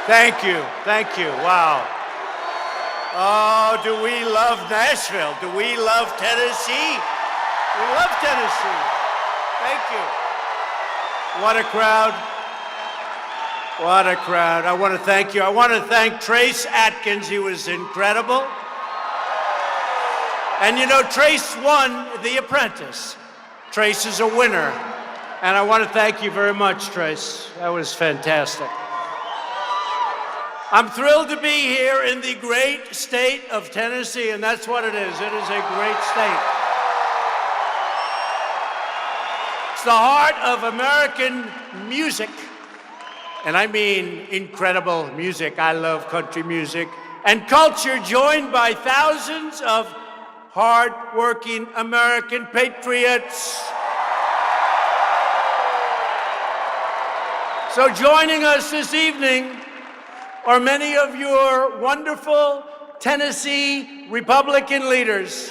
Thank you. Thank you. Wow. Oh, do we love Nashville? Do we love Tennessee? We love Tennessee. Thank you. What a crowd. What a crowd. I want to thank you. I want to thank Trace Atkins. He was incredible. And you know, Trace won The Apprentice. Trace is a winner. And I want to thank you very much, Trace. That was fantastic. I'm thrilled to be here in the great state of Tennessee, and that's what it is. It is a great state. It's the heart of American music, and I mean incredible music. I love country music and culture, joined by thousands of hard-working American patriots. So joining us this evening are many of your wonderful Tennessee Republican leaders.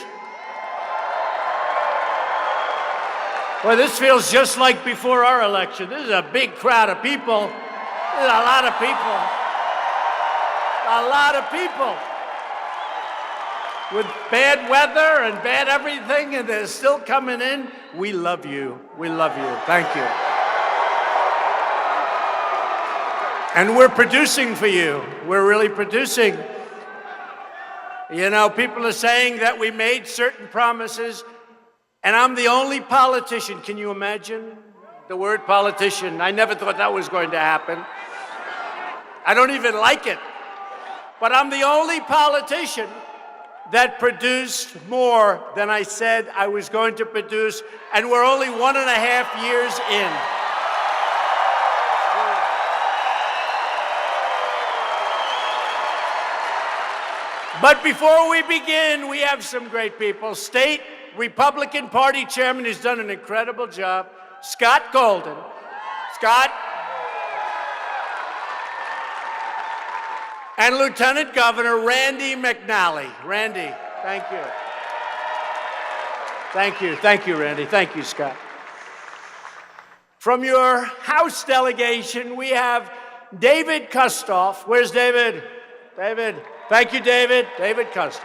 Well, this feels just like before our election. This is a big crowd of people. There's a lot of people. A lot of people. With bad weather and bad everything, and they're still coming in. We love you. We love you. Thank you. And we're producing for you. We're really producing. You know, people are saying that we made certain promises, and I'm the only politician. Can you imagine the word politician? I never thought that was going to happen. I don't even like it. But I'm the only politician that produced more than I said I was going to produce, and we're only 1.5 years in. But before we begin, we have some great people. State Republican Party Chairman who's done an incredible job, Scott Golden. Scott. And Lieutenant Governor Randy McNally. Randy, thank you. Thank you. Thank you, Randy. Thank you, Scott. From your House delegation, we have David Kustoff. Where's David? David. Thank you, David. David Kustoff.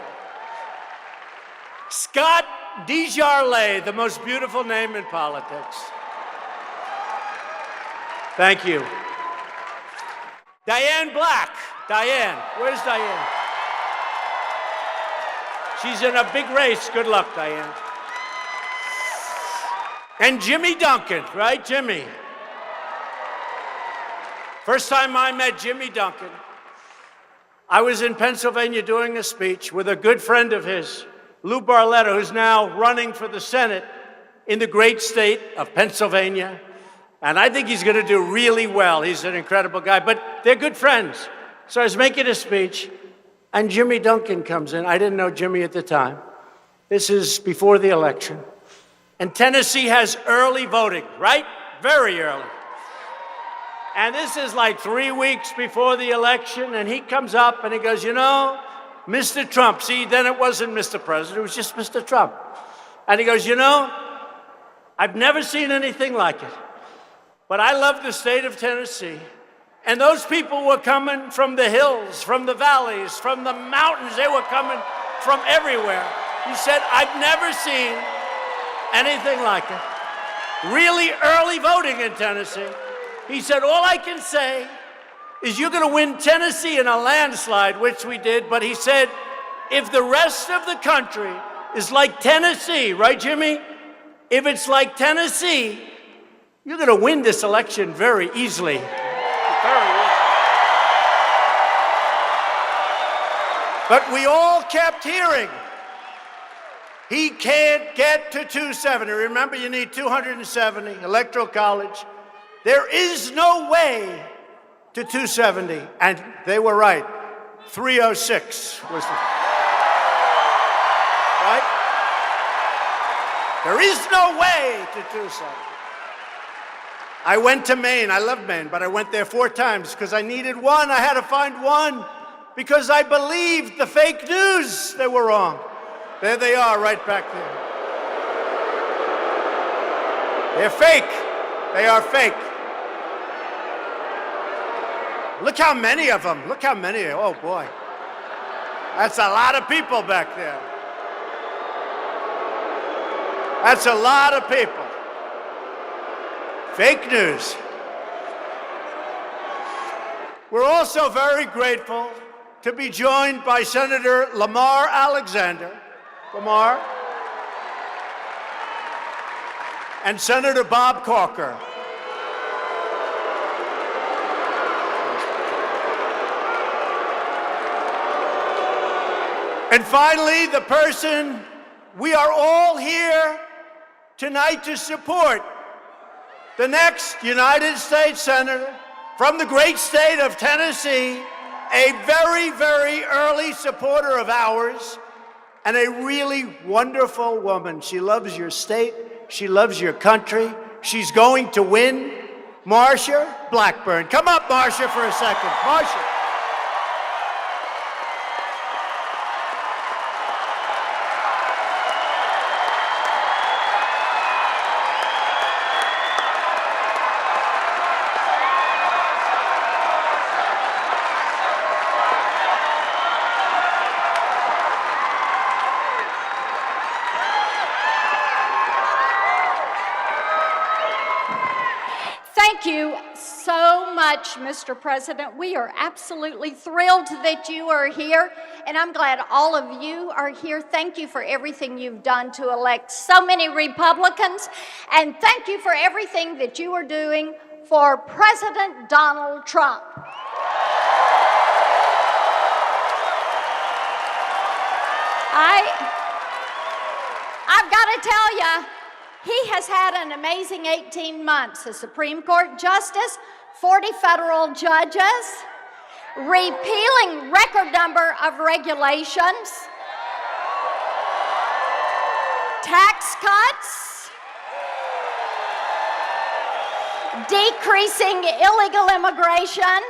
Scott DeJarlais, the most beautiful name in politics. Thank you. Diane Black. Diane. Where's Diane? She's in a big race. Good luck, Diane. And Jimmy Duncan, right, Jimmy? First time I met Jimmy Duncan, I was in Pennsylvania doing a speech with a good friend of his, Lou Barletta, who's now running for the Senate in the great state of Pennsylvania. And I think he's going to do really well. He's an incredible guy, but they're good friends. So I was making a speech, and Jimmy Duncan comes in. I didn't know Jimmy at the time. This is before the election. And Tennessee has early voting, right? Very early. And this is like 3 weeks before the election, and he comes up and he goes, you know, Mr. Trump, see, then it wasn't Mr. President, it was just Mr. Trump. And he goes, you know, I've never seen anything like it, but I love the state of Tennessee. And those people were coming from the hills, from the valleys, from the mountains. They were coming from everywhere. He said, I've never seen anything like it. Really early voting in Tennessee. He said, all I can say is you're going to win Tennessee in a landslide, which we did. But he said, if the rest of the country is like Tennessee, right, Jimmy? If it's like Tennessee, you're going to win this election very easily. Very easily. But we all kept hearing, he can't get to 270. Remember, you need 270, Electoral College. There is no way to 270, and they were right. 306 was the, right? There is no way to 270. I went to Maine. I love Maine, but I went there 4 times because I needed one. I had to find one because I believed the fake news. They were wrong. There they are, right back there. They're fake. They are fake. Look how many of them. Look how many. Oh, boy. That's a lot of people back there. That's a lot of people. Fake news. We're also very grateful to be joined by Senator Lamar Alexander. Lamar. And Senator Bob Corker. And finally, the person we are all here tonight to support, the next United States Senator from the great state of Tennessee, a very, very early supporter of ours, and a really wonderful woman. She loves your state. She loves your country. She's going to win. Marsha Blackburn. Come up, Marsha, for a second. Marsha. Thank you so much, Mr. President. We are absolutely thrilled that you are here, and I'm glad all of you are here. Thank you for everything you've done to elect so many Republicans, and thank you for everything that you are doing for President Donald Trump. I've got to tell you, he has had an amazing 18 months as Supreme Court Justice, 40 federal judges, repealing record number of regulations, tax cuts, decreasing illegal immigration,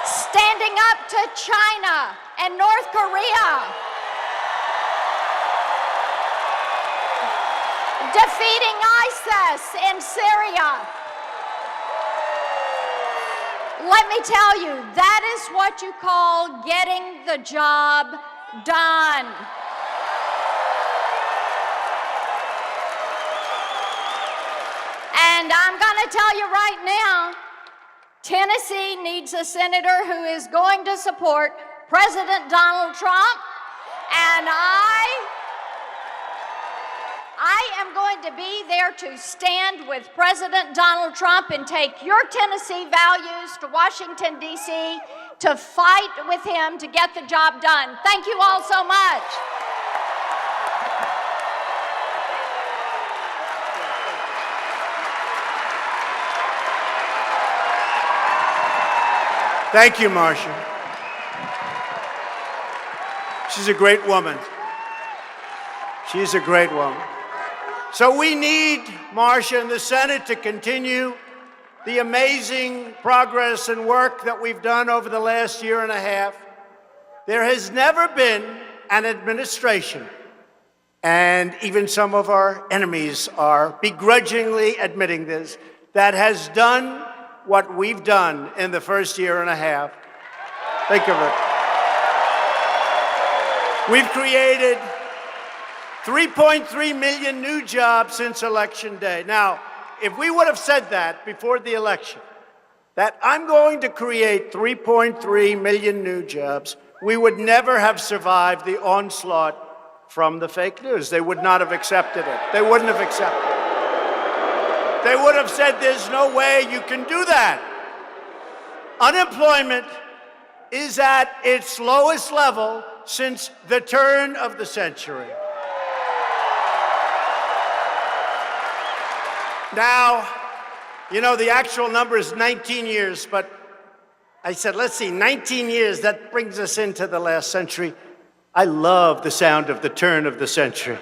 standing up to China and North Korea, defeating ISIS in Syria. Let me tell you, that is what you call getting the job done. And I'm going to tell you right now, Tennessee needs a senator who is going to support President Donald Trump, and I am going to be there to stand with President Donald Trump and take your Tennessee values to Washington, D.C. to fight with him to get the job done. Thank you all so much. Thank you, Marsha. She's a great woman. She's a great woman. So we need Marsha and the Senate to continue the amazing progress and work that we've done over the last year and a half. There has never been an administration, and even some of our enemies are begrudgingly admitting this, that has done what we've done in the first year and a half. Think of it. We've created 3.3 million new jobs since Election Day. Now, if we would have said that before the election, that I'm going to create 3.3 million new jobs, we would never have survived the onslaught from the fake news. They would not have accepted it. They wouldn't have accepted it. They would have said, there's no way you can do that. Unemployment is at its lowest level since the turn of the century. Now, you know, the actual number is 19 years, but I said, let's see, 19 years, that brings us into the last century. I love the sound of the turn of the century.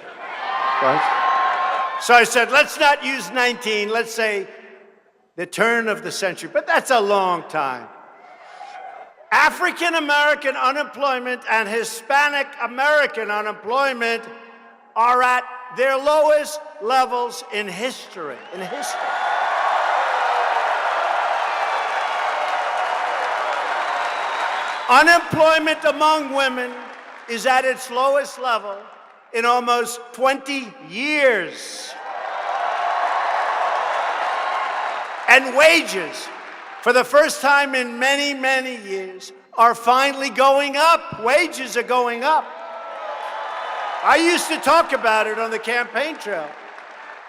Right? So I said, let's not use 19, let's say the turn of the century, but that's a long time. African American unemployment and Hispanic American unemployment are at their lowest levels in history. Unemployment among women is at its lowest level in almost 20 years. And wages, for the first time in many, many years, are finally going up. Wages are going up. I used to talk about it on the campaign trail.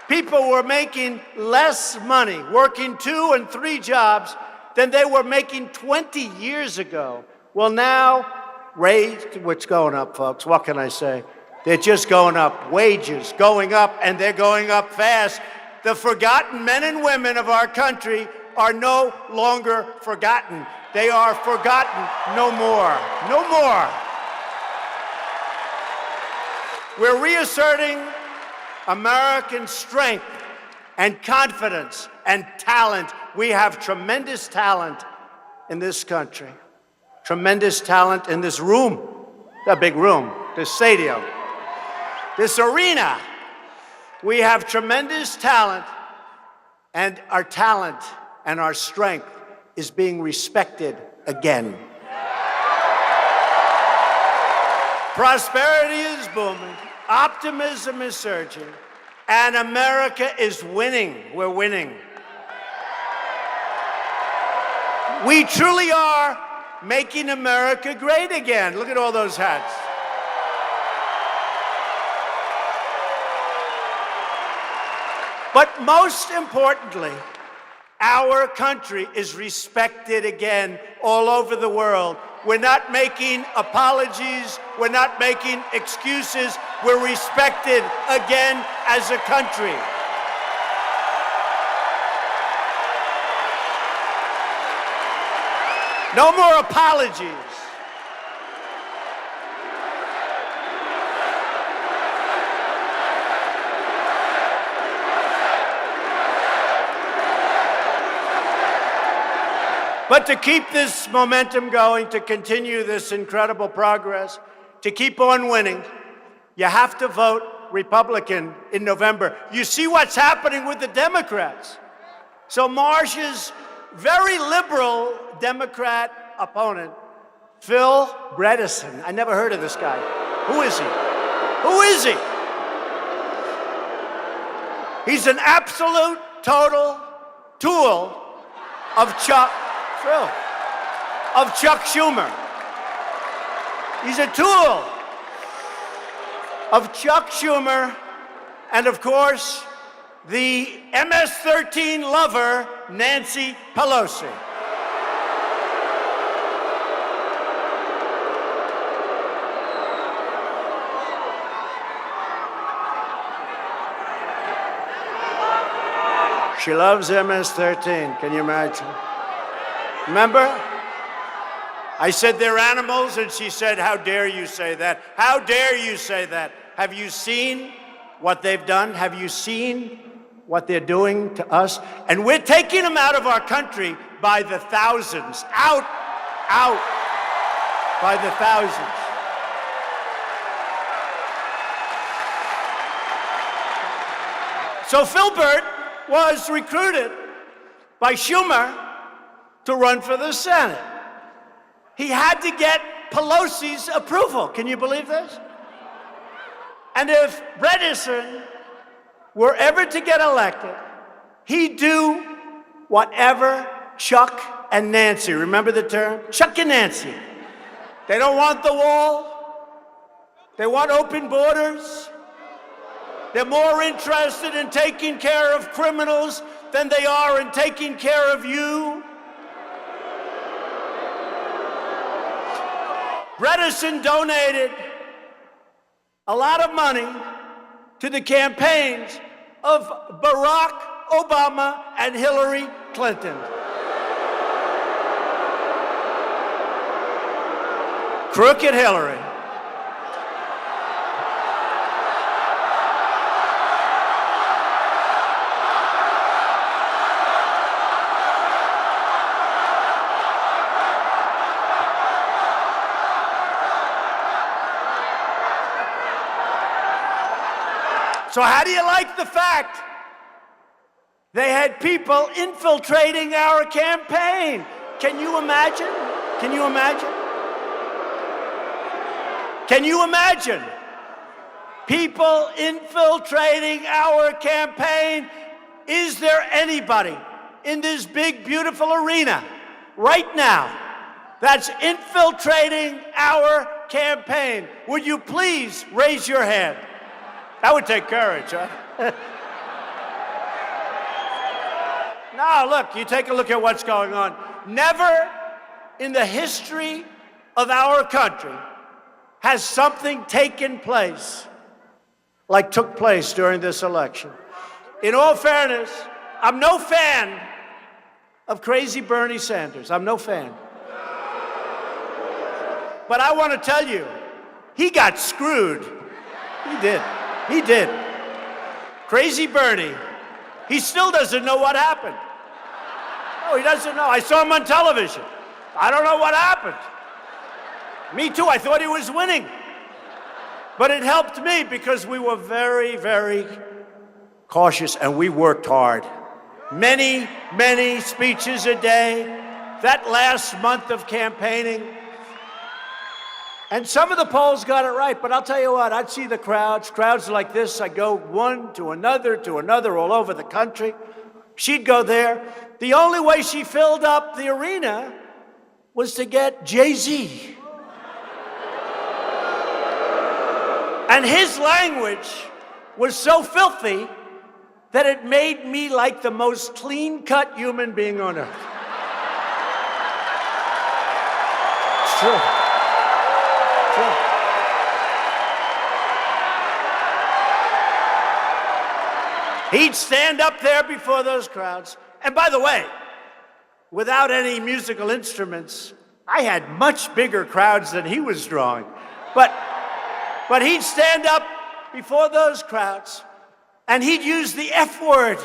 People were making less money, working 2 and 3 jobs, than they were making 20 years ago. Well, now, what's going up, folks? What can I say? They're just going up. Wages going up, and they're going up fast. The forgotten men and women of our country are no longer forgotten. They are forgotten no more. No more. We're reasserting American strength and confidence and talent. We have tremendous talent in this country. Tremendous talent in this room, the big room, this stadium, this arena. We have tremendous talent, and our strength is being respected again. Prosperity is booming, optimism is surging, and America is winning. We're winning. We truly are making America great again. Look at all those hats. But most importantly, our country is respected again all over the world. We're not making apologies. We're not making excuses. We're respected again as a country. No more apologies. But to keep this momentum going, to continue this incredible progress, to keep on winning, you have to vote Republican in November. You see what's happening with the Democrats. So Marsh's very liberal Democrat opponent, Phil Bredesen. I never heard of this guy. Who is he? Who is he? He's an absolute, total tool of Chuck Schumer. He's a tool of Chuck Schumer and, of course, the MS-13 lover, Nancy Pelosi. She loves MS-13. Can you imagine? Remember? I said they're animals, and she said, how dare you say that? How dare you say that? Have you seen what they've done? Have you seen what they're doing to us? And we're taking them out of our country by the thousands. Out by the thousands. So Philbert was recruited by Schumer to run for the Senate. He had to get Pelosi's approval. Can you believe this? And if Bredesen were ever to get elected, he'd do whatever Chuck and Nancy, remember the term? Chuck and Nancy. They don't want the wall. They want open borders. They're more interested in taking care of criminals than they are in taking care of you. Bredesen donated a lot of money to the campaigns of Barack Obama and Hillary Clinton. Crooked Hillary. So how do you like the fact they had people infiltrating our campaign? Can you imagine? Can you imagine? Can you imagine people infiltrating our campaign? Is there anybody in this big, beautiful arena right now that's infiltrating our campaign? Would you please raise your hand? That would take courage, huh? Now, look, you take a look at what's going on. Never in the history of our country has something taken place like took place during this election. In all fairness, I'm no fan of crazy Bernie Sanders. I'm no fan. But I want to tell you, he got screwed. He did. He did. Crazy Bernie, he still doesn't know what happened. No, he doesn't know. I saw him on television. I don't know what happened. Me too, I thought he was winning. But it helped me because we were very, very cautious and we worked hard. Many, many speeches a day, that last month of campaigning. And some of the polls got it right, but I'll tell you what, I'd see the crowds like this. I'd go one to another all over the country. She'd go there. The only way she filled up the arena was to get Jay-Z. And his language was so filthy that it made me like the most clean-cut human being on earth. It's true. True. He'd stand up there before those crowds. And by the way, without any musical instruments, I had much bigger crowds than he was drawing. But he'd stand up before those crowds and he'd use the F word.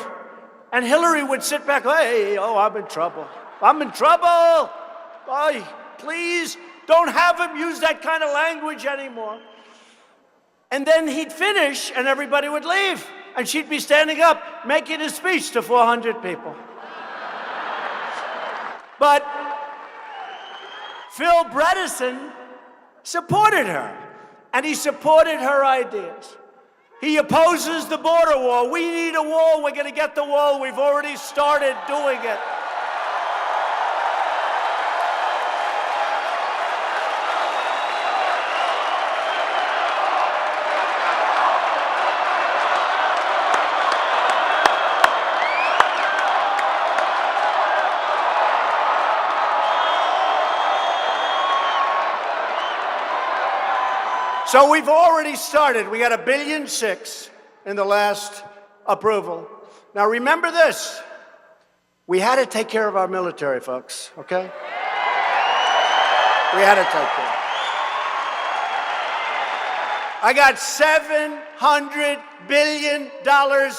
And Hillary would sit back, hey, oh, I'm in trouble. I'm in trouble. Oh, please don't have him use that kind of language anymore. And then he'd finish and everybody would leave. And she'd be standing up, making a speech to 400 people. But Phil Bredesen supported her. And he supported her ideas. He opposes the border wall. We need a wall. We're going to get the wall. We've already started doing it. So we've already started. We got $1.6 billion in the last approval. Now remember this. We had to take care of our military, folks, okay? We had to take care. I got $700 billion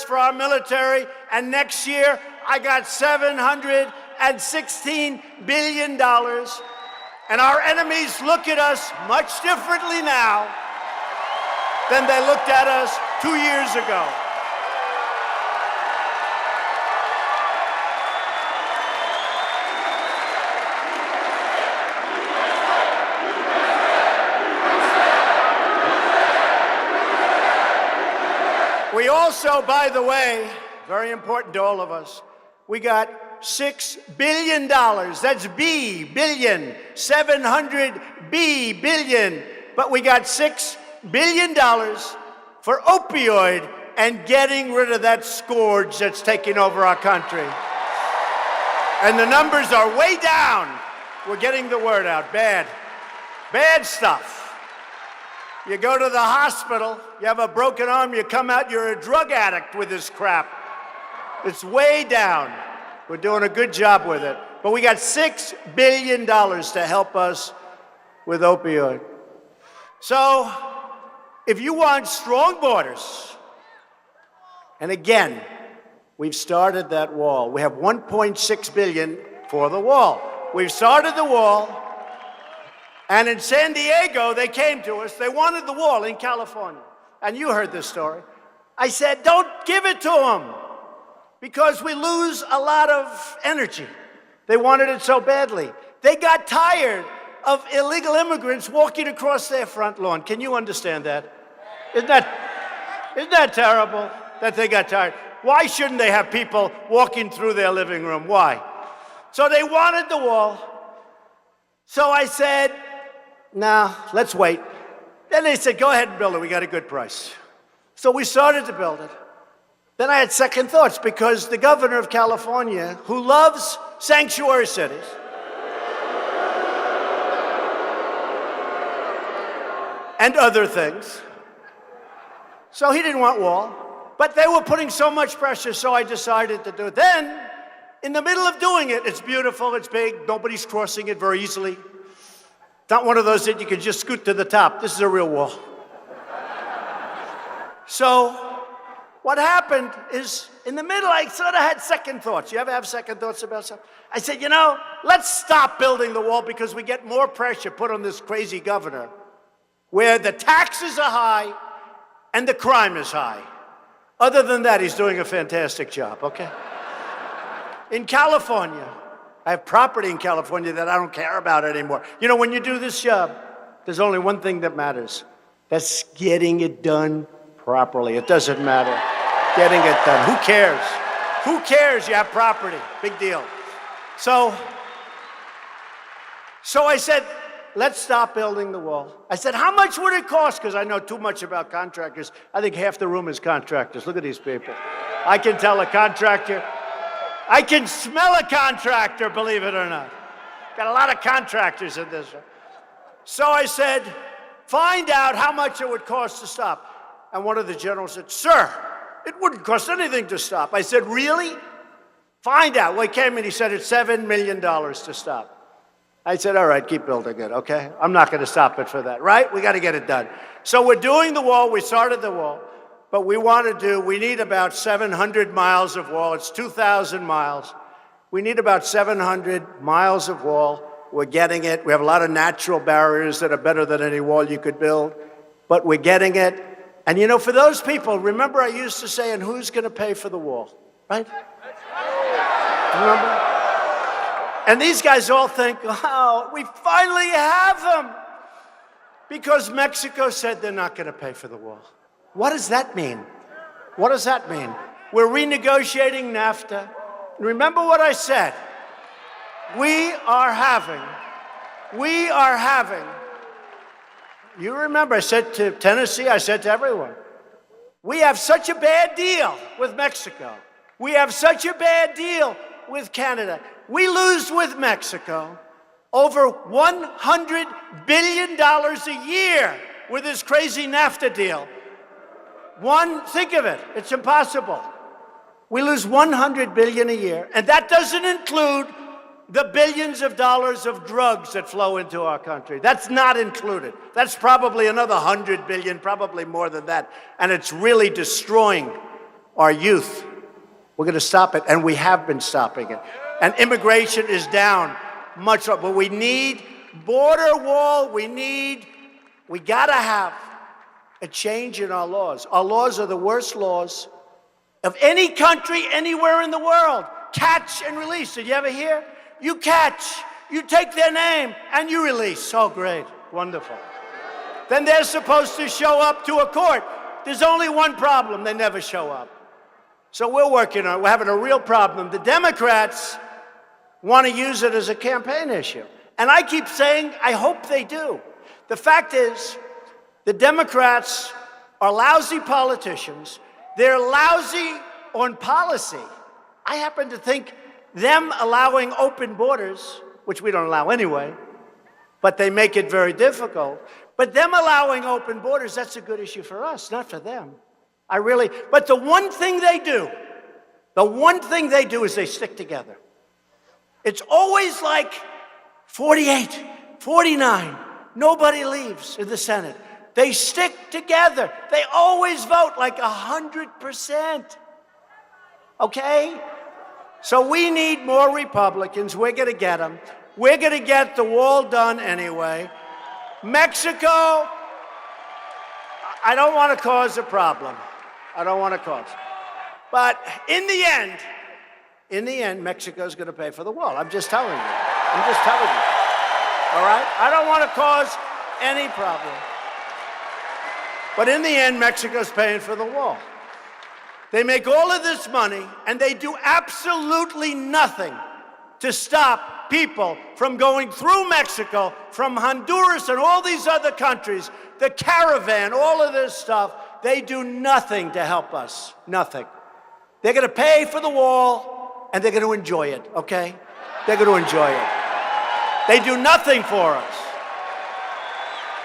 for our military, and next year I got $716 billion. And our enemies look at us much differently now than they looked at us 2 years ago. We also, by the way, very important to all of us, we got $6 billion, that's B, billion, 700 B, billion, but we got $6 billion for opioid and getting rid of that scourge that's taking over our country. And the numbers are way down. We're getting the word out, bad stuff. You go to the hospital, you have a broken arm, you come out, you're a drug addict with this crap. It's way down. We're doing a good job with it. But we got $6 billion to help us with opioid. So, if you want strong borders, and again, we've started that wall. We have $1.6 billion for the wall. We've started the wall, and in San Diego, they came to us. They wanted the wall in California. And you heard this story. I said, don't give it to them, because we lose a lot of energy. They wanted it so badly. They got tired of illegal immigrants walking across their front lawn. Can you understand that? Isn't that terrible that they got tired? Why shouldn't they have people walking through their living room? Why? So they wanted the wall. So I said, nah, let's wait. Then they said, go ahead and build it. We got a good price. So we started to build it. Then I had second thoughts because the governor of California, who loves sanctuary cities, and other things, so he didn't want wall. But they were putting so much pressure, so I decided to do it. Then, in the middle of doing it, it's beautiful, it's big, nobody's crossing it very easily. Not one of those that you can just scoot to the top. This is a real wall. So, what happened is, in the middle, I sort of had second thoughts. You ever have second thoughts about something? I said, let's stop building the wall because we get more pressure put on this crazy governor, where the taxes are high and the crime is high. Other than that, he's doing a fantastic job, okay? In California, I have property in California that I don't care about anymore. When you do this job, there's only one thing that matters. That's getting it done properly. It doesn't matter. Getting it done. Who cares? Who cares? You have property. Big deal. So I said, let's stop building the wall. I said, how much would it cost? Because I know too much about contractors. I think half the room is contractors. Look at these people. I can tell a contractor. I can smell a contractor, believe it or not. Got a lot of contractors in this room. So I said, find out how much it would cost to stop. And one of the generals said, sir, it wouldn't cost anything to stop. I said, really? Find out. Well, he came and he said, it's $7 million to stop. I said, all right, keep building it, okay? I'm not going to stop it for that, right? We got to get it done. So we're doing the wall. We started the wall. But we need about 700 miles of wall. It's 2,000 miles. We need about 700 miles of wall. We're getting it. We have a lot of natural barriers that are better than any wall you could build. But we're getting it. And for those people, remember I used to say, and who's going to pay for the wall, right? Remember? And these guys all think, oh, we finally have them. Because Mexico said they're not going to pay for the wall. What does that mean? What does that mean? We're renegotiating NAFTA. Remember what I said. We are having, you remember I said to Tennessee, I said to everyone, we have such a bad deal with Mexico. We have such a bad deal with Canada. We lose with Mexico over $100 billion a year with this crazy NAFTA deal. Think of it, it's impossible. We lose $100 billion a year, and that doesn't include the billions of dollars of drugs that flow into our country. That's not included. That's probably another $100 billion, probably more than that, and it's really destroying our youth. We're going to stop it, and we have been stopping it. And immigration is down much, but we need border wall. We got to have a change in our laws. Our laws are the worst laws of any country anywhere in the world. Catch and release. Did you ever hear? You catch, you take their name, and you release. Oh, great, wonderful. Then they're supposed to show up to a court. There's only one problem, they never show up. So we're working on it. We're having a real problem. The Democrats want to use it as a campaign issue. And I keep saying, I hope they do. The fact is, the Democrats are lousy politicians. They're lousy on policy. I happen to think them allowing open borders, which we don't allow anyway, but they make it very difficult. But them allowing open borders, that's a good issue for us, not for them. But the one thing they do is they stick together. It's always like 48, 49, nobody leaves in the Senate. They stick together. They always vote like 100%. Okay? So we need more Republicans. We're going to get them. We're going to get the wall done anyway. Mexico, I don't want to cause a problem. But in the end, Mexico's going to pay for the wall. I'm just telling you. all right? I don't want to cause any problem. But in the end, Mexico's paying for the wall. They make all of this money, and they do absolutely nothing to stop people from going through Mexico, from Honduras and all these other countries, the caravan, all of this stuff. They do nothing to help us, nothing. They're going to pay for the wall, and they're going to enjoy it, okay? They're going to enjoy it. They do nothing for us.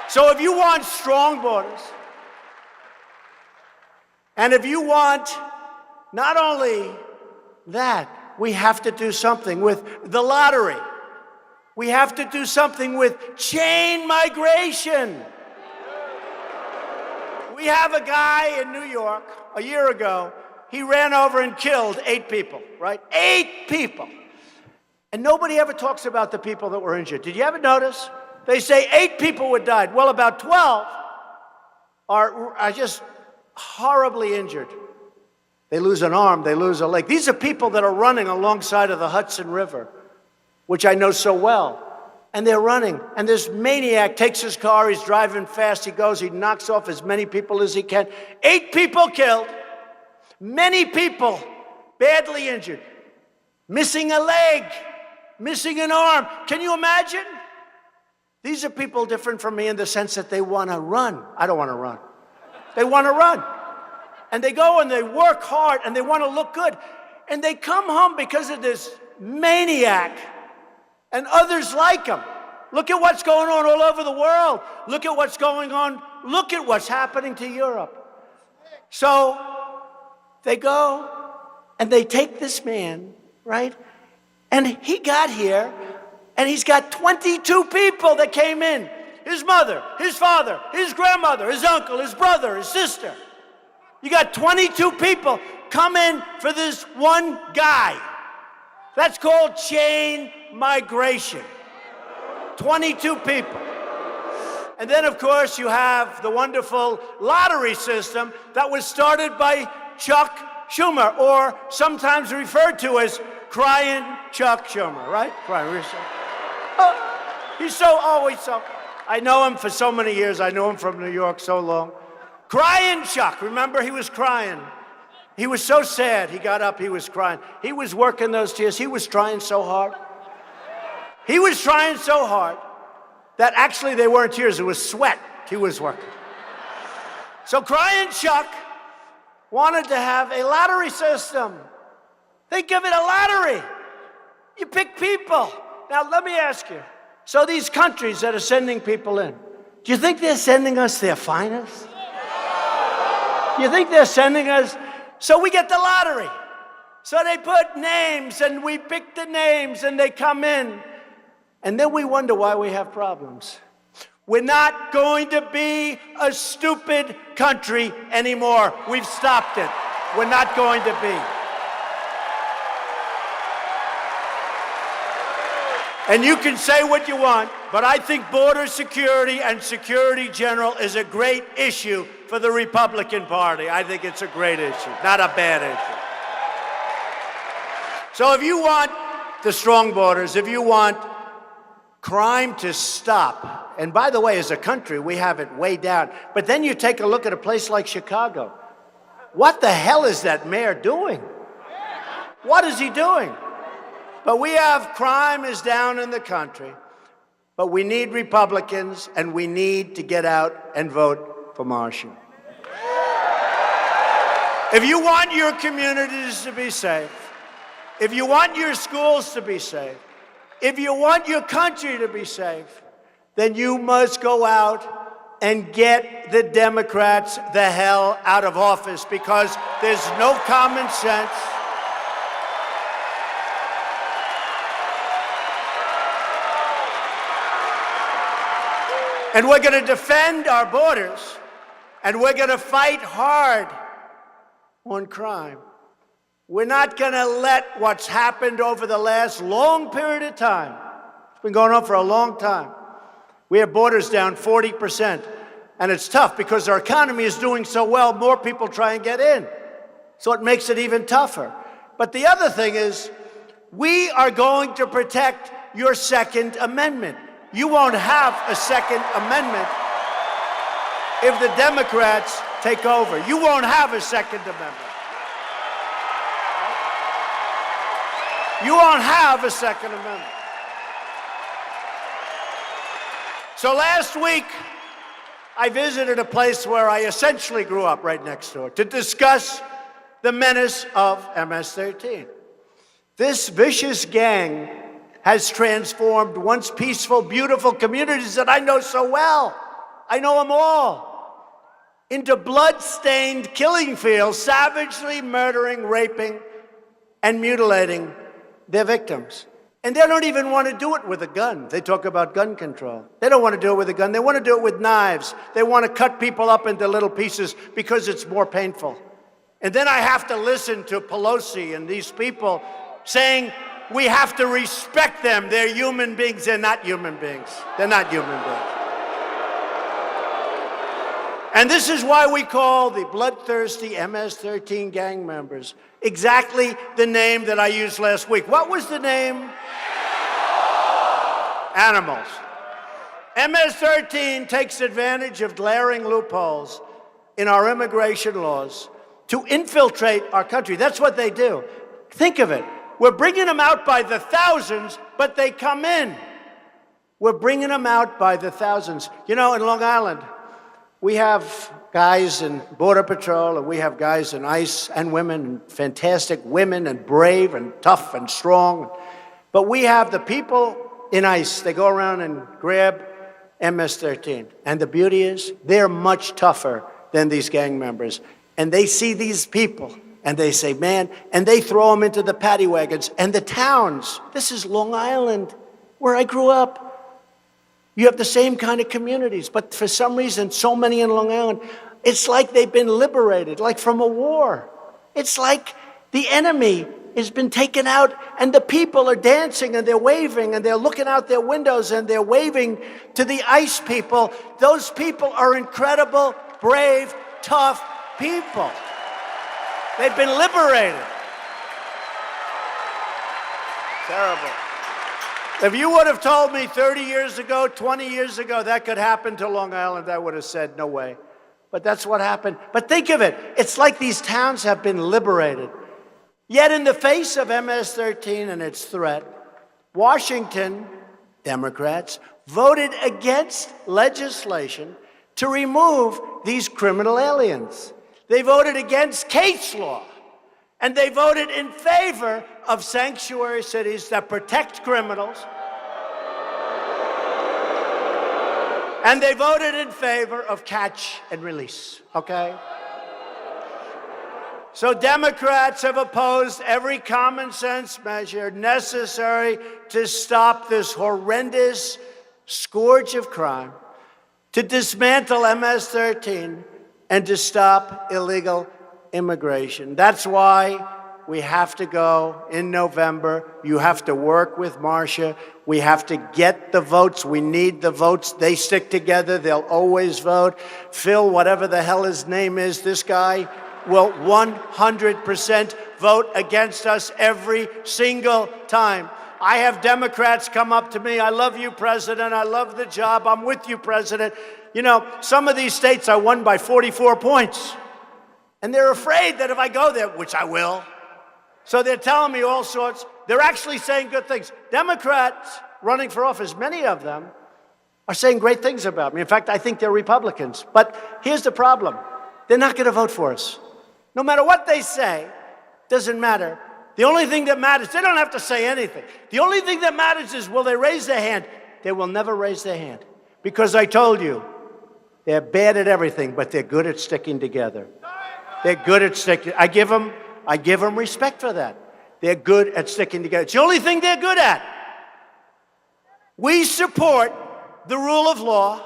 So if you want strong borders, and if you want not only that, we have to do something with the lottery. We have to do something with chain migration. We have a guy in New York a year ago. He ran over and killed 8 people, right? 8 people. And nobody ever talks about the people that were injured. Did you ever notice? They say 8 people would die. Well, about 12 are just horribly injured. They lose an arm, they lose a leg. These are people that are running alongside of the Hudson River, which I know so well. And they're running. And this maniac takes his car, he's driving fast, he goes, he knocks off as many people as he can. 8 people killed, many people badly injured, missing a leg, missing an arm. Can you imagine? These are people different from me in the sense that they want to run. I don't want to run. They want to run. And they go and they work hard and they want to look good. And they come home because of this maniac and others like him. Look at what's going on all over the world. Look at what's going on. Look at what's happening to Europe. So they go and they take this man, right? And he got here and he's got 22 people that came in. His mother, his father, his grandmother, his uncle, his brother, his sister. You got 22 people come in for this one guy. That's called chain migration. 22 people. And then, of course, you have the wonderful lottery system that was started by Chuck Schumer, or sometimes referred to as Crying Chuck Schumer, right? Crying. He's so always so. I know him for so many years. I know him from New York so long. Crying Chuck. Remember, he was crying. He was so sad. He got up, he was crying. He was working those tears. He was trying so hard. He was trying so hard that actually they weren't tears, it was sweat he was working. So Crying Chuck wanted to have a lottery system. Think of it, a lottery. You pick people. Now, let me ask you. So these countries that are sending people in, do you think they're sending us their finest? You think they're sending us? So we get the lottery. So they put names and we pick the names and they come in. And then we wonder why we have problems. We're not going to be a stupid country anymore. We've stopped it. We're not going to be. And you can say what you want, but I think border security and security general is a great issue for the Republican Party. I think it's a great issue, not a bad issue. So if you want the strong borders, if you want crime to stop, and by the way, as a country, we have it way down, but then you take a look at a place like Chicago. What the hell is that mayor doing? What is he doing? But we have crime is down in the country, but we need Republicans and we need to get out and vote for Marshall. If you want your communities to be safe, if you want your schools to be safe, if you want your country to be safe, then you must go out and get the Democrats the hell out of office, because there's no common sense. And we're going to defend our borders, and we're going to fight hard on crime. We're not going to let what's happened over the last long period of time, it's been going on for a long time. We have borders down 40%, and it's tough because our economy is doing so well, more people try and get in. So it makes it even tougher. But the other thing is, we are going to protect your Second Amendment. You won't have a Second Amendment if the Democrats take over. You won't have a Second Amendment. You won't have a Second Amendment. So last week, I visited a place where I essentially grew up, right next door, to discuss the menace of MS-13. This vicious gang has transformed once peaceful, beautiful communities that I know so well, I know them all, into blood-stained killing fields, savagely murdering, raping, and mutilating their victims. And they don't even want to do it with a gun. They talk about gun control. They don't want to do it with a gun. They want to do it with knives. They want to cut people up into little pieces because it's more painful. And then I have to listen to Pelosi and these people saying we have to respect them. They're human beings. They're not human beings. They're not human beings. And this is why we call the bloodthirsty MS-13 gang members exactly the name that I used last week. What was the name? Animals. MS-13 takes advantage of glaring loopholes in our immigration laws to infiltrate our country. That's what they do. Think of it. We're bringing them out by the thousands, but they come in. We're bringing them out by the thousands. You know, in Long Island, we have guys in Border Patrol, and we have guys in ICE, and women, and fantastic women, and brave, and tough, and strong. But we have the people in ICE. They go around and grab MS-13. And the beauty is, they're much tougher than these gang members. And they see these people, and they say, man, and they throw them into the paddy wagons. And the towns, this is Long Island, where I grew up. You have the same kind of communities, but for some reason, so many in Long Island, it's like they've been liberated, like from a war. It's like the enemy has been taken out, and the people are dancing, and they're waving, and they're looking out their windows, and they're waving to the ICE people. Those people are incredible, brave, tough people. They've been liberated. Terrible. If you would have told me 30 years ago, 20 years ago, that could happen to Long Island, I would have said, no way. But that's what happened. But think of it. It's like these towns have been liberated. Yet in the face of MS-13 and its threat, Washington, Democrats, voted against legislation to remove these criminal aliens. They voted against case law. And they voted in favor of sanctuary cities that protect criminals. And they voted in favor of catch and release, okay? So Democrats have opposed every common sense measure necessary to stop this horrendous scourge of crime, to dismantle MS-13, and to stop illegal immigration. That's why we have to go in November. You have to work with Marcia. We have to get the votes. We need the votes. They stick together. They'll always vote. Phil, whatever the hell his name is, this guy will 100% vote against us every single time. I have Democrats come up to me. I love you, President. I love the job. I'm with you, President. You know, some of these states I won by 44 points. And they're afraid that if I go there, which I will, so they're telling me all sorts. They're actually saying good things. Democrats running for office, many of them, are saying great things about me. In fact, I think they're Republicans. But here's the problem. They're not going to vote for us. No matter what they say, doesn't matter. The only thing that matters, they don't have to say anything. The only thing that matters is, will they raise their hand? They will never raise their hand. Because I told you, they're bad at everything, but they're good at sticking together. They're good at sticking. I give them respect for that. They're good at sticking together. It's the only thing they're good at. We support the rule of law,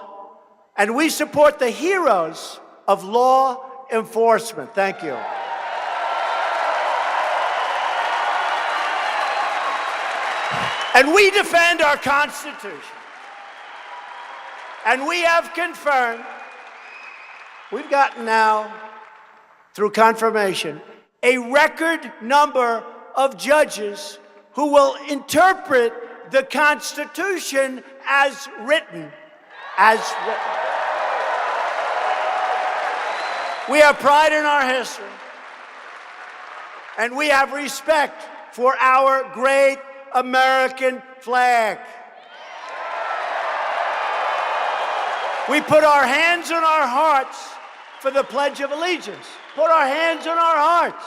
and we support the heroes of law enforcement. Thank you. And we defend our Constitution. And we have confirmed, we've gotten now, through confirmation, a record number of judges who will interpret the Constitution as written. As written. We have pride in our history, and we have respect for our great American flag. We put our hands on our hearts for the Pledge of Allegiance. Put our hands on our hearts.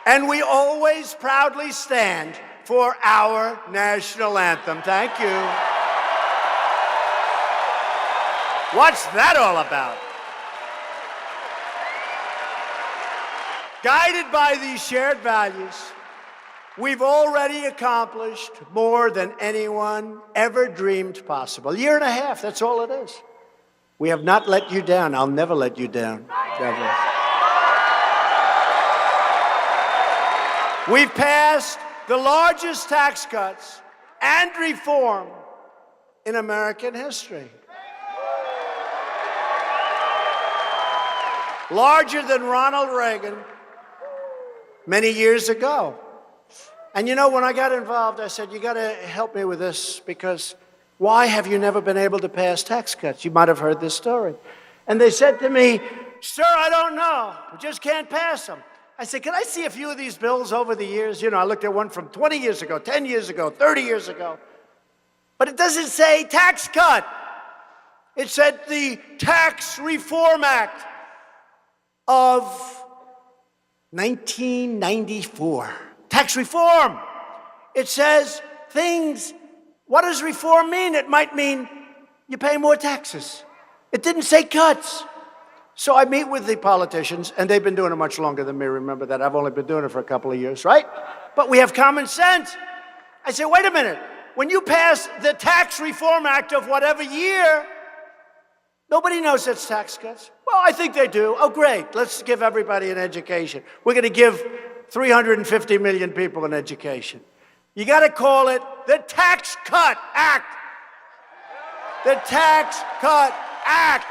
And we always proudly stand for our national anthem. Thank you. What's that all about? Guided by these shared values, we've already accomplished more than anyone ever dreamed possible. A year and a half, that's all it is. We have not let you down. I'll never let you down. Never. We've passed the largest tax cuts and reform in American history. Larger than Ronald Reagan many years ago. And you know, when I got involved, I said, you got to help me with this, because why have you never been able to pass tax cuts? You might have heard this story. And they said to me, sir, I don't know. We just can't pass them. I said, can I see a few of these bills over the years? You know, I looked at one from 20 years ago, 10 years ago, 30 years ago. But it doesn't say tax cut. It said the Tax Reform Act of 1994. Tax reform. It says things. What does reform mean? It might mean you pay more taxes. It didn't say cuts. So I meet with the politicians, and they've been doing it much longer than me. Remember that. I've only been doing it for a couple of years, right? But we have common sense. I say, wait a minute. When you pass the Tax Reform Act of whatever year, nobody knows it's tax cuts. Well, I think they do. Oh, great. Let's give everybody an education. We're going to give 350 million people an education. You got to call it the Tax Cut Act. The Tax Cut Act.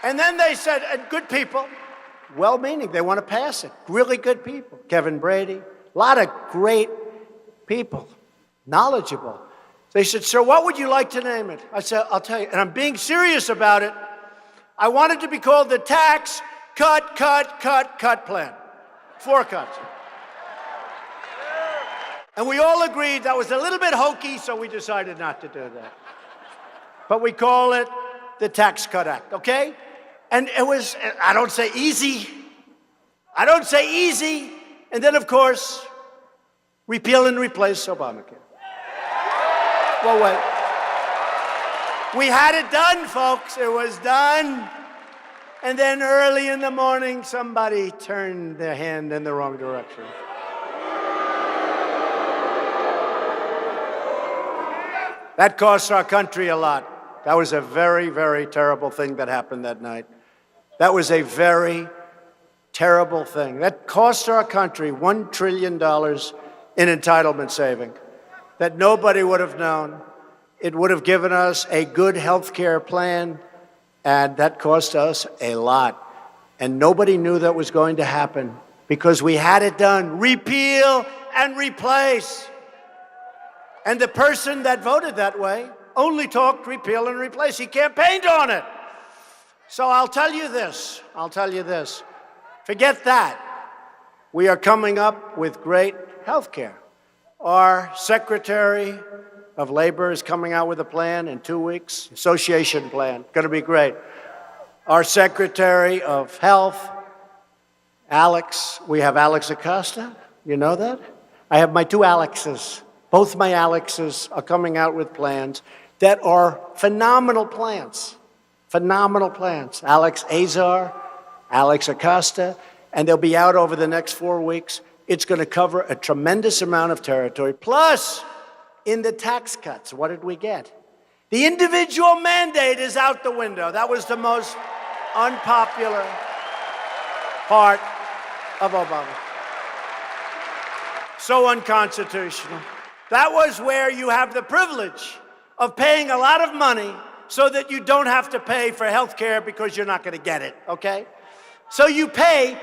And then they said, and good people, well-meaning, they want to pass it. Really good people. Kevin Brady, a lot of great people, knowledgeable. They said, sir, what would you like to name it? I said, I'll tell you, and I'm being serious about it. I want it to be called the Tax Cut Plan. 4 cuts. And we all agreed that was a little bit hokey, so we decided not to do that. But we call it the Tax Cut Act, okay? And it was, I don't say easy. I don't say easy. And then, of course, repeal and replace Obamacare. Well, wait. We had it done, folks. It was done. And then early in the morning, somebody turned their hand in the wrong direction. That cost our country a lot. That was a very, very terrible thing that happened that night. That was a very terrible thing. That cost our country $1 trillion in entitlement saving that nobody would have known. It would have given us a good health care plan, and that cost us a lot. And nobody knew that was going to happen because we had it done. Repeal and replace. And the person that voted that way only talked repeal and replace. He campaigned on it. So I'll tell you this. Forget that. We are coming up with great health care. Our Secretary of Labor is coming out with a plan in 2 weeks. Association plan. Going to be great. Our Secretary of Health, Alex, we have Alex Acosta. You know that? I have my 2 Alexes. Both my Alexes are coming out with plans that are phenomenal plans. Phenomenal plans. Alex Azar, Alex Acosta, and they'll be out over the next 4 weeks. It's going to cover a tremendous amount of territory. Plus, in the tax cuts, what did we get? The individual mandate is out the window. That was the most unpopular part of Obama. So unconstitutional. That was where you have the privilege of paying a lot of money so that you don't have to pay for health care because you're not going to get it, okay? So you pay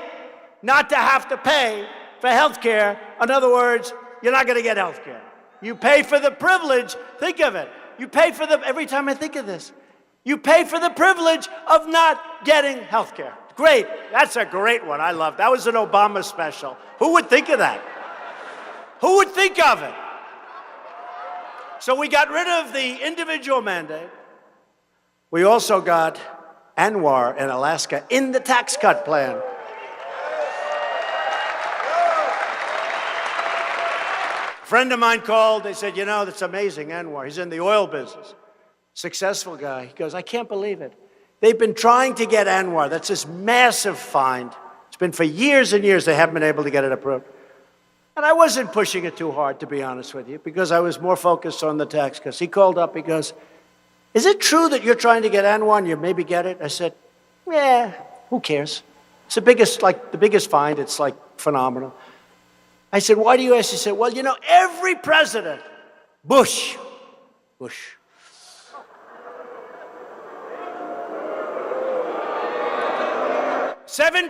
not to have to pay for health care. In other words, you're not going to get health care. You pay for the privilege. Think of it. You pay for every time I think of this, you pay for the privilege of not getting health care. Great. That's a great one. I love that. Was an Obama special. Who would think of that? Who would think of it? So we got rid of the individual mandate. We also got Anwar in Alaska in the tax cut plan. A friend of mine called. They said, you know, that's amazing, Anwar. He's in the oil business. Successful guy. He goes, I can't believe it. They've been trying to get Anwar. That's this massive find. It's been for years and years they haven't been able to get it approved. And I wasn't pushing it too hard, to be honest with you, because I was more focused on the tax cuts. He called up, he goes, is it true that you're trying to get Anwar and you maybe get it? I said, yeah, who cares? It's the biggest find. It's like phenomenal. I said, why do you ask? He said, well, you know, every president, Bush, $7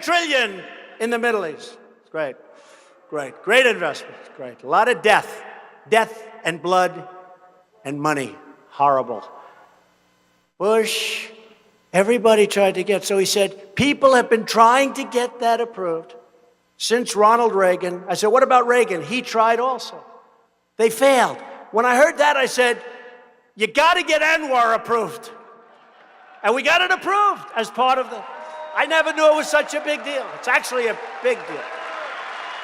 trillion in the Middle East. It's great. Great investment. It's great. A lot of death and blood and money. Horrible. Bush, everybody tried to get. So he said, people have been trying to get that approved since Ronald Reagan. I said, what about Reagan? He tried also. They failed. When I heard that, I said, you got to get Anwar approved. And we got it approved as part of the... I never knew it was such a big deal. It's actually a big deal.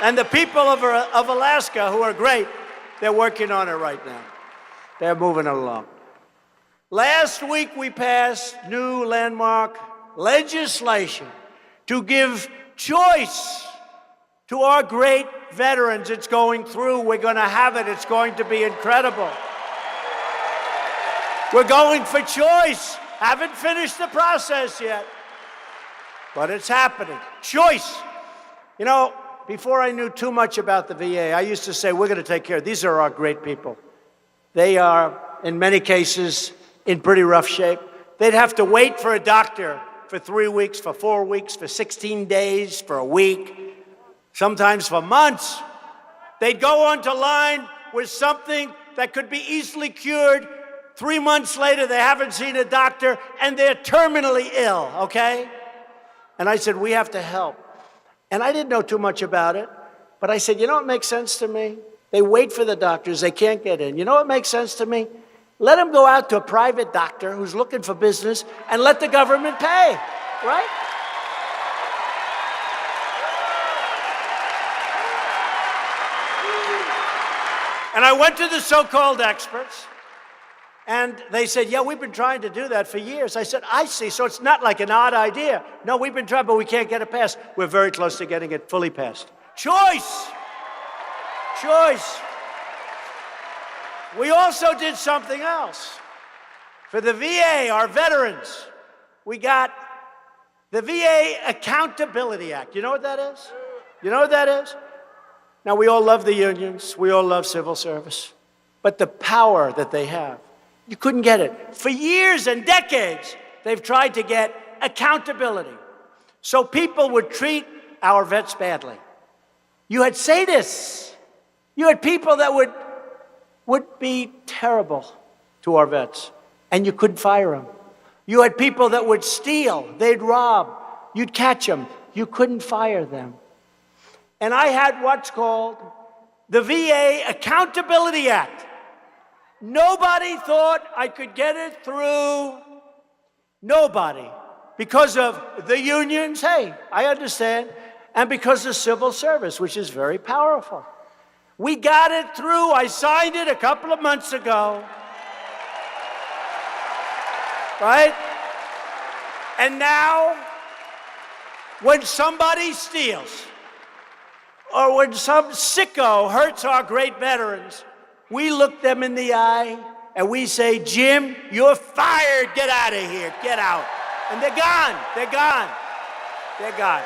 And the people of Alaska, who are great, they're working on it right now. They're moving it along. Last week, we passed new landmark legislation to give choice to our great veterans. It's going through. We're going to have it. It's going to be incredible. We're going for choice. Haven't finished the process yet. But it's happening. Choice. You know, before I knew too much about the VA, I used to say, we're going to take care of these are our great people. They are, in many cases, in pretty rough shape. They'd have to wait for a doctor for 3 weeks, for 4 weeks, for 16 days, for a week, sometimes for months. They'd go onto line with something that could be easily cured. 3 months later, they haven't seen a doctor, and they're terminally ill, okay? And I said, we have to help. And I didn't know too much about it, but I said, you know what makes sense to me? They wait for the doctors, they can't get in. You know what makes sense to me? Let them go out to a private doctor who's looking for business and let the government pay, right? And I went to the so-called experts, and they said, yeah, we've been trying to do that for years. I said, I see, so it's not like an odd idea. No, we've been trying, but we can't get it passed. We're very close to getting it fully passed. Choice. We also did something else. For the VA, our veterans, we got the VA Accountability Act. You know what that is? You know what that is? Now, we all love the unions. We all love civil service. But the power that they have, you couldn't get it. For years and decades, they've tried to get accountability. So people would treat our vets badly. You had sadists. You had people that would be terrible to our vets, and you couldn't fire them. You had people that would steal. They'd rob. You'd catch them. You couldn't fire them. And I had what's called the VA Accountability Act. Nobody thought I could get it through. Nobody. Because of the unions, hey, I understand, and because of civil service, which is very powerful. We got it through. I signed it a couple of months ago. Right? And now, when somebody steals, or when some sicko hurts our great veterans, we look them in the eye and we say, Jim, you're fired. Get out of here. Get out. And they're gone. They're gone. They're gone.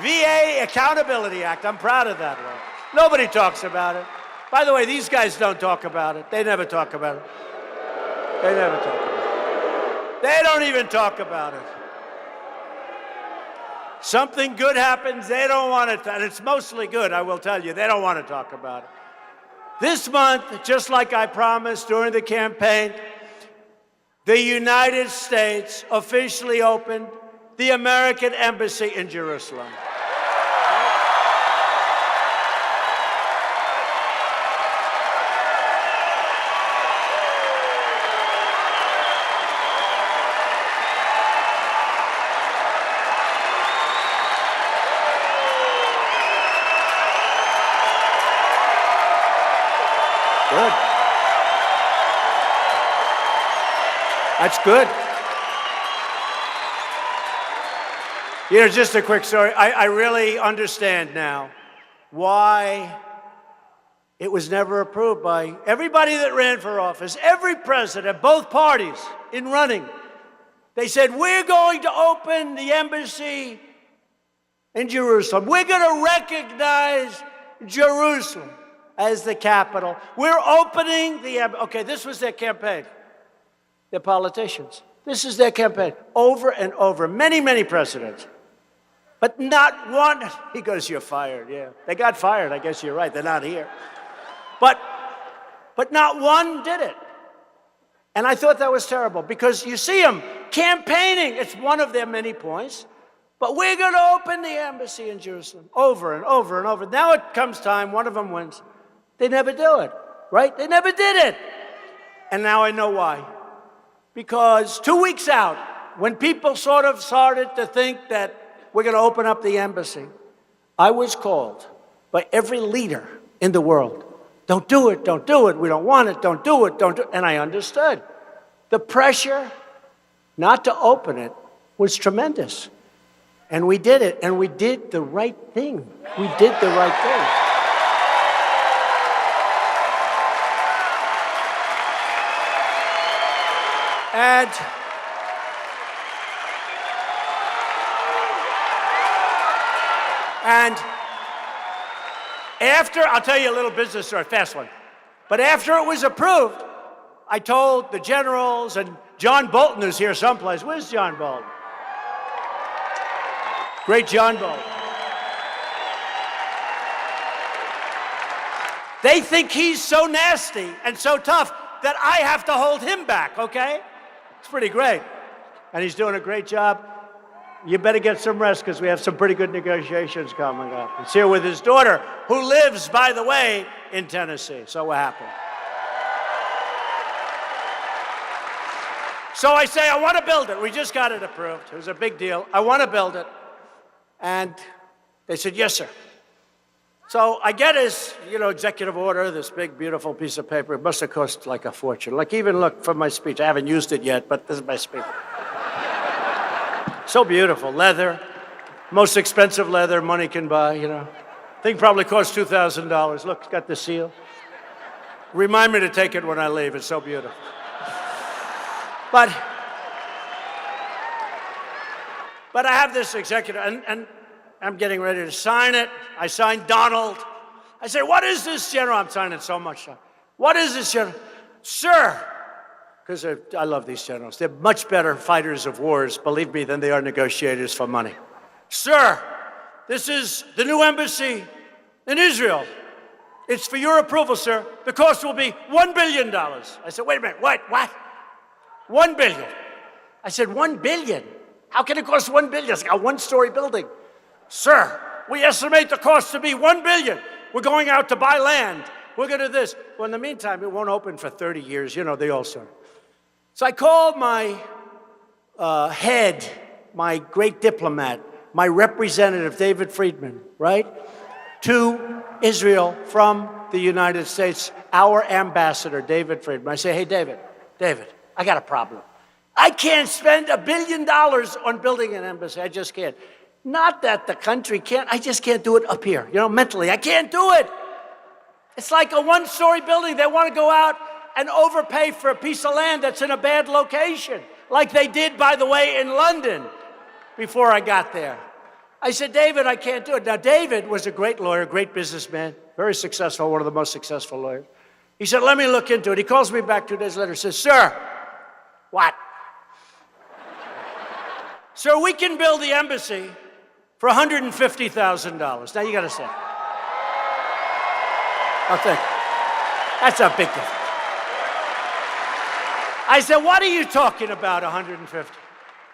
VA Accountability Act. I'm proud of that one. Nobody talks about it. By the way, these guys don't talk about it. They never talk about it. They never talk about it. They don't even talk about it. Something good happens, they don't want to, and it's mostly good, I will tell you. They don't want to talk about it. This month, just like I promised during the campaign, the United States officially opened the American Embassy in Jerusalem. Good. That's good. You know, just a quick story. I really understand now why it was never approved by everybody that ran for office, every president, both parties in running. They said, we're going to open the embassy in Jerusalem. We're going to recognize Jerusalem as the capital. We're opening the embassy. Okay, this was their campaign. They're politicians. This is their campaign. Over and over. Many, many presidents. But not one. He goes, you're fired. Yeah. They got fired. I guess you're right. They're not here. But not one did it. And I thought that was terrible because you see them campaigning. It's one of their many points. But we're going to open the embassy in Jerusalem over and over and over. Now it comes time, one of them wins. They never do it, right? They never did it. And now I know why. Because 2 weeks out, when people sort of started to think that we're going to open up the embassy, I was called by every leader in the world. Don't do it, don't do it, we don't want it, don't do it, don't do it. And I understood. The pressure not to open it was tremendous. And we did it, and we did the right thing. We did the right thing. And after, I'll tell you a little business story, fast one. But after it was approved, I told the generals, and John Bolton is here someplace. Where's John Bolton? Great John Bolton. They think he's so nasty and so tough that I have to hold him back, okay? It's pretty great. And he's doing a great job. You better get some rest because we have some pretty good negotiations coming up. He's here with his daughter, who lives, by the way, in Tennessee. So what happened? So I say, I want to build it. We just got it approved. It was a big deal. I want to build it. And they said, yes, sir. So I get his, executive order, this big, beautiful piece of paper. It must have cost like a fortune. Like, even look for my speech. I haven't used it yet, but this is my speech. So beautiful. Leather. Most expensive leather money can buy, Thing probably cost $2,000. Look, it's got the seal. Remind me to take it when I leave. It's so beautiful. But I have this executive, and I'm getting ready to sign it. I signed Donald. I say, what is this, General? I'm signing so much. What is this, General? Sir, because I love these generals. They're much better fighters of wars, believe me, than they are negotiators for money. Sir, this is the new embassy in Israel. It's for your approval, sir. The cost will be $1 billion. I said, wait a minute, what? $1 billion. I said, $1 billion? How can it cost $1 billion? It's like a one-story building. Sir, we estimate the cost to be $1 billion. We're going out to buy land. We're going to do this. Well, in the meantime, it won't open for 30 years. They all sort of. So I called my head, my great diplomat, my representative, David Friedman, right, to Israel from the United States, our ambassador, David Friedman. I say, hey, David, I got a problem. I can't spend $1 billion on building an embassy. I just can't. Not that the country can't. I just can't do it up here. Mentally, I can't do it. It's like a one-story building. They want to go out and overpay for a piece of land that's in a bad location, like they did, by the way, in London before I got there. I said, David, I can't do it. Now, David was a great lawyer, great businessman, very successful, one of the most successful lawyers. He said, let me look into it. He calls me back 2 days later and says, sir, what? Sir, we can build the embassy for $150,000. Now you got to say, I think that's a big difference. I said, what are you talking about, 150?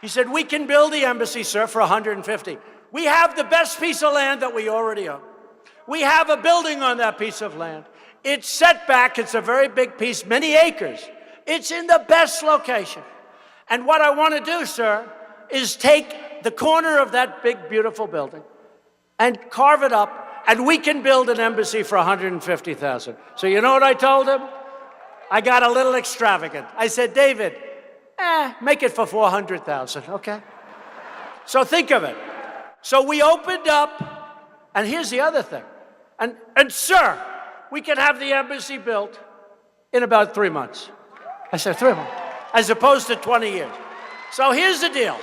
He said, we can build the embassy, sir, for 150. We have the best piece of land that we already own. We have a building on that piece of land. It's set back. It's a very big piece, many acres. It's in the best location. And what I want to do, sir, is take the corner of that big, beautiful building and carve it up, and we can build an embassy for $150,000. So you know what I told him? I got a little extravagant. I said, David, make it for $400,000, okay? So think of it. So we opened up, and here's the other thing. And sir, we can have the embassy built in about 3 months. I said, 3 months, as opposed to 20 years. So here's the deal.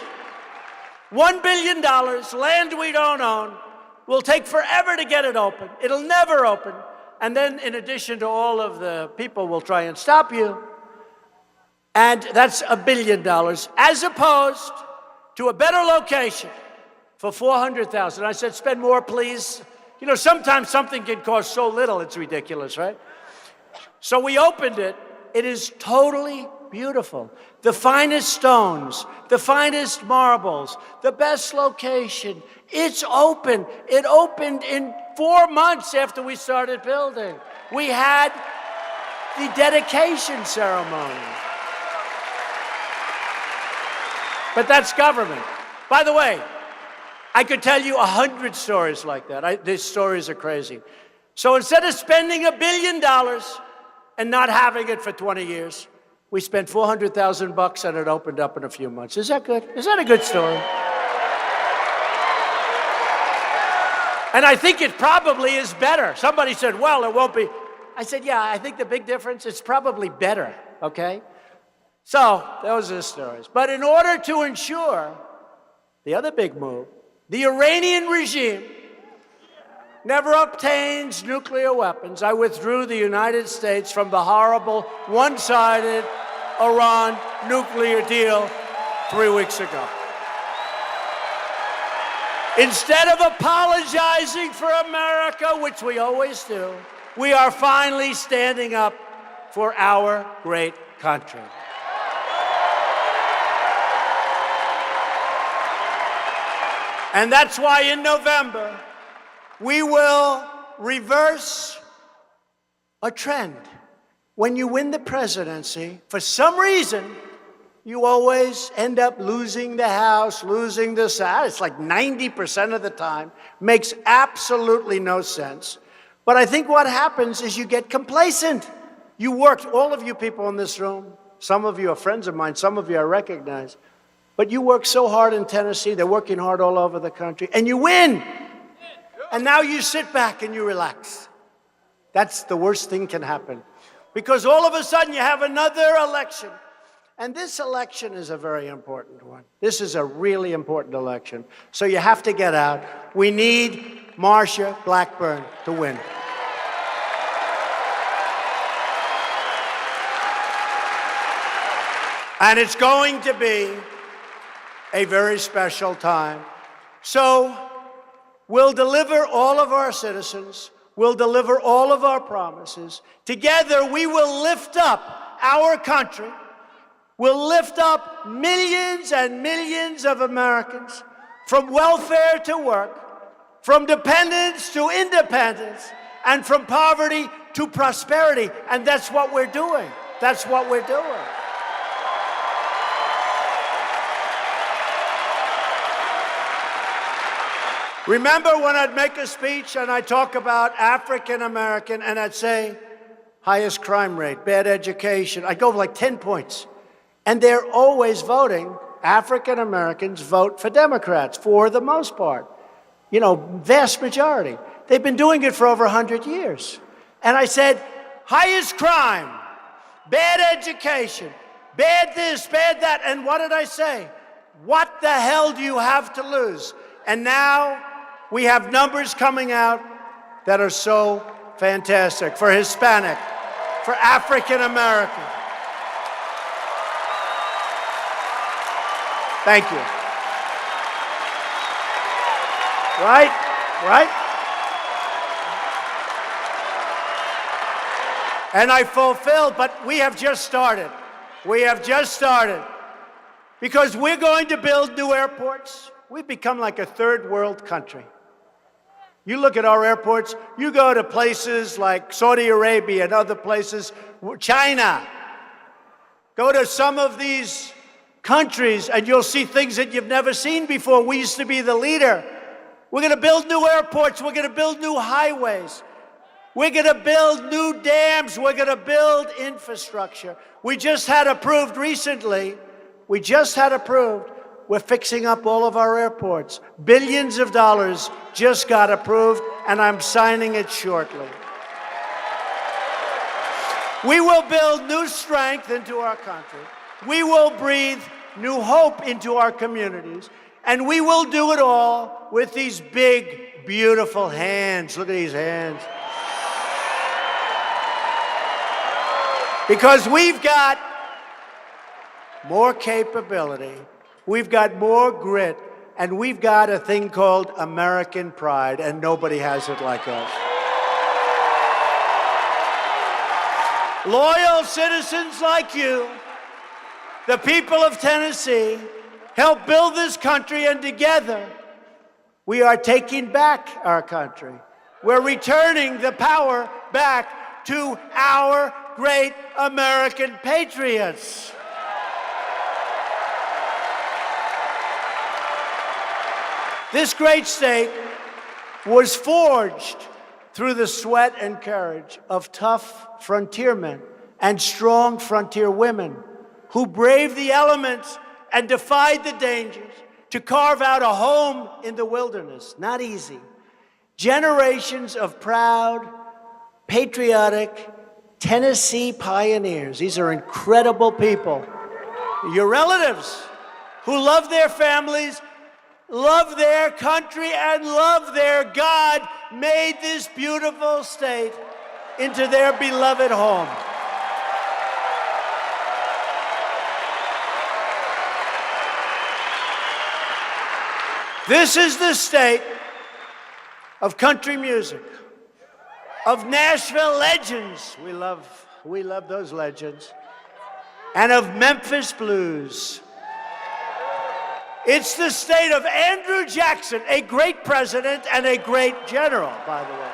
$1 billion, land we don't own, will take forever to get it open. It'll never open. And then in addition to all of the people will try and stop you, and that's $1 billion, as opposed to a better location for $400,000. I said, spend more, please. You know, sometimes something can cost so little, it's ridiculous, right? So we opened it. It is totally beautiful. The finest stones, the finest marbles, the best location. It's open. It opened in 4 months after we started building. We had the dedication ceremony. But that's government. By the way, I could tell you 100 stories like that. These stories are crazy. So instead of spending $1 billion and not having it for 20 years, we spent $400,000 and it opened up in a few months. Is that good? Is that a good story? And I think it probably is better. Somebody said, well, it won't be. I said, yeah, I think the big difference is probably better, okay? So those are the stories. But in order to ensure the other big move, the Iranian regime never obtains nuclear weapons, I withdrew the United States from the horrible one-sided Iran nuclear deal 3 weeks ago. Instead of apologizing for America, which we always do, we are finally standing up for our great country. And that's why in November, we will reverse a trend. When you win the presidency, for some reason, you always end up losing the House, losing the Senate. It's like 90% of the time. Makes absolutely no sense. But I think what happens is you get complacent. You worked, all of you people in this room, some of you are friends of mine, some of you I recognize, but you work so hard in Tennessee, they're working hard all over the country, and you win. And now you sit back and you relax. That's the worst thing can happen. Because all of a sudden you have another election. And this election is a very important one. This is a really important election. So you have to get out. We need Marsha Blackburn to win. And it's going to be a very special time. So we'll deliver all of our citizens. We'll deliver all of our promises. Together, we will lift up our country. We'll lift up millions and millions of Americans from welfare to work, from dependence to independence, and from poverty to prosperity. And that's what we're doing. That's what we're doing. Remember when I'd make a speech and I'd talk about African American and I'd say, highest crime rate, bad education. I'd go like 10 points. And they're always voting. African Americans vote for Democrats for the most part. You know, vast majority. They've been doing it for over 100 years. And I said, highest crime, bad education, bad this, bad that. And what did I say? What the hell do you have to lose? And now we have numbers coming out that are so fantastic for Hispanic, for African American. Thank you. Right? Right? And I fulfilled, but we have just started. We have just started. Because we're going to build new airports. We've become like a third world country. You look at our airports, you go to places like Saudi Arabia and other places, China. Go to some of these countries and you'll see things that you've never seen before. We used to be the leader. We're going to build new airports. We're going to build new highways. We're going to build new dams. We're going to build infrastructure. We just had approved recently, we're fixing up all of our airports. Billions of dollars just got approved, and I'm signing it shortly. We will build new strength into our country. We will breathe new hope into our communities. And we will do it all with these big, beautiful hands. Look at these hands. Because we've got more capability, we've got more grit, and we've got a thing called American pride, and nobody has it like us. Loyal citizens like you, the people of Tennessee, help build this country, and together we are taking back our country. We're returning the power back to our great American patriots. This great state was forged through the sweat and courage of tough frontiermen and strong frontier women who braved the elements and defied the dangers to carve out a home in the wilderness. Not easy. Generations of proud, patriotic Tennessee pioneers. These are incredible people. Your relatives who love their families, love their country, and love their God made this beautiful state into their beloved home. This is the state of country music, of Nashville legends. We love those legends. And of Memphis blues. It's the state of Andrew Jackson, a great president and a great general, by the way.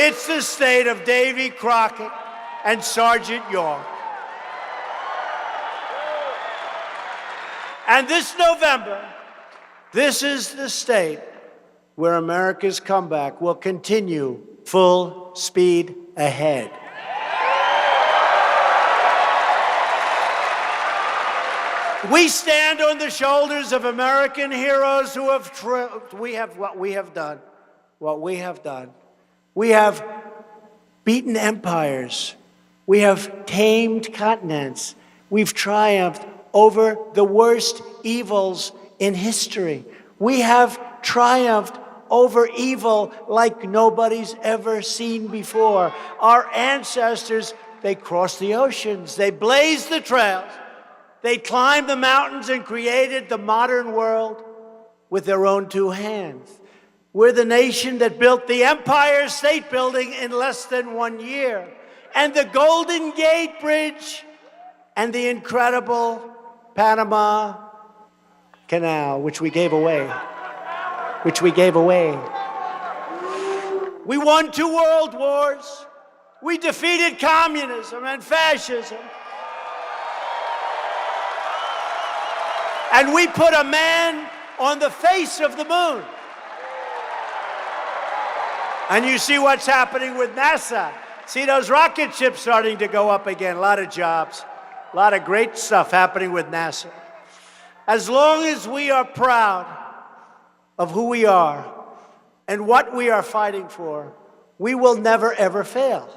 It's the state of Davy Crockett and Sergeant York. And this November, this is the state where America's comeback will continue full speed ahead. We stand on the shoulders of American heroes who have what we have done. We have beaten empires. We have tamed continents. We've triumphed over the worst evils in history. We have triumphed over evil like nobody's ever seen before. Our ancestors, they crossed the oceans. They blazed the trails. They climbed the mountains and created the modern world with their own two hands. We're the nation that built the Empire State Building in less than 1 year, and the Golden Gate Bridge, and the incredible Panama Canal, which we gave away. We won 2 world wars. We defeated communism and fascism. And we put a man on the face of the moon. And you see what's happening with NASA. See those rocket ships starting to go up again. A lot of jobs. A lot of great stuff happening with NASA. As long as we are proud of who we are and what we are fighting for, we will never, ever fail.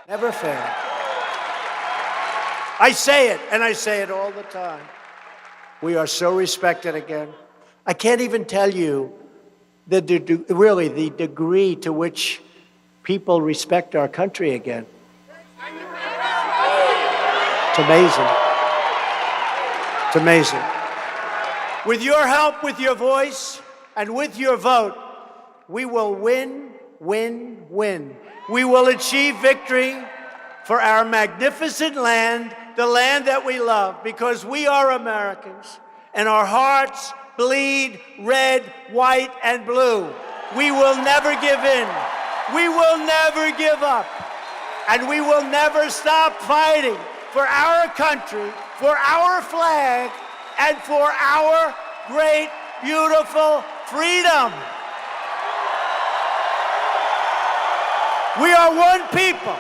Never fail. I say it, and I say it all the time. We are so respected again. I can't even tell you the degree to which people respect our country again. It's amazing. It's amazing. With your help, with your voice, and with your vote, we will win, win, win. We will achieve victory for our magnificent land, the land that we love, because we are Americans, and our hearts bleed red, white, and blue. We will never give in. We will never give up. And we will never stop fighting for our country, for our flag, and for our great, beautiful freedom. We are one people.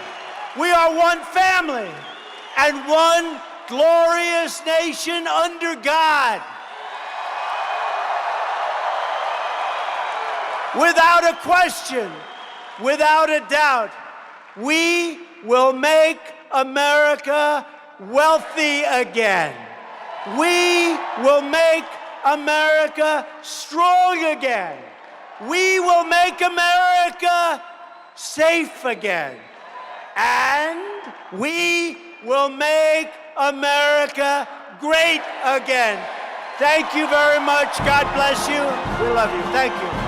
We are one family and one glorious nation under God. Without a question, without a doubt, we will make America wealthy again. We will make America strong again. We will make America safe again. And we will make America great again. Thank you very much. God bless you. We love you. Thank you.